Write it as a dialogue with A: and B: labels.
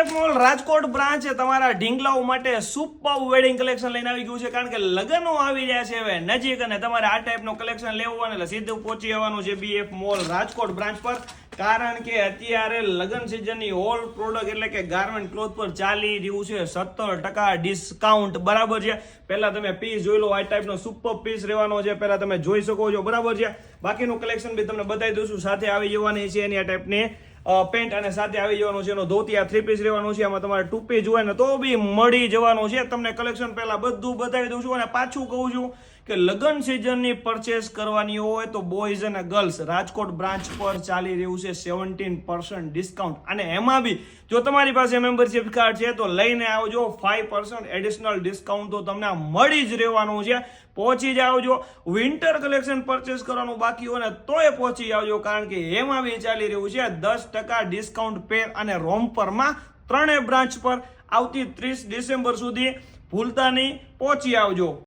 A: BF mall Rajkot branch તમારા ઢીંગલાઓ માટે super wedding collection લઈને આવી ગયું છે, કારણ કે લગ્નો આવી રહ્યા છે હવે નજીક અને તમારે આ ટાઈપનું કલેક્શન લેવું હોય એટલે સીધું પહોંચી આવવાનું છે BF મોલ રાજકોટ બ્રાન્ચ પર, કારણ કે અત્યારે લગ્ન સિઝનની ઓલ પ્રોડક્ટ એટલે કે ગાર્મેન્ટ ક્લોથ પર ચાલી રહ્યું છે 17% ડિસ્કાઉન્ટ, બરાબર છે। પહેલા તમે પીસ જોઈ લો, આ ટાઈપનો સુપર પીસ રહેવાનો છે, પહેલા તમે જોઈ શકો છો, બરાબર છે। બાકીનું કલેક્શન બી તમને બતાવી દઉં છું, સાથે આવી જવાની છે એની આ ટાઈપની પેન્ટ અને સાથે આવી જવાનું છે એનો ધોતી, આ 3 પીસ રહેવાનું છે, આમાં તમારે 2 પીસ જોઈએ ને તો બી મળી જવાનું છે। તમને કલેક્શન પહેલા બધું બતાવી દઉં છું અને પાછું કહું છું કે લગ્ન સિઝનની પરચેસ કરવાની હોય તો બોયઝ અને ગર્લ્સ રાજકોટ બ્રાન્ચ પર ચાલી રહ્યું છે 17% ડિસ્કાઉન્ટ, અને એમાં બી જો તમારી પાસે મેમ્બરશિપ કાર્ડ છે તો લઈને આવજો, 5% એડિશનલ ડિસ્કાઉન્ટ તો તમને મળી જ રહેવાનું છે। પહોંચી જાવજો, વિન્ટર કલેક્શન પરચેસ કરવાનું બાકી હોય ને તોય પહોંચી આવજો, કારણ કે એમાં બી ચાલી રહ્યું છે 10% ડિસ્કાઉન્ટ પેર અને રોમ્પરમાં 3 બ્રાન્ચ પર આવતી 30 ડિસેમ્બર સુધી, ભૂલતા નહીં, પહોંચી આવજો।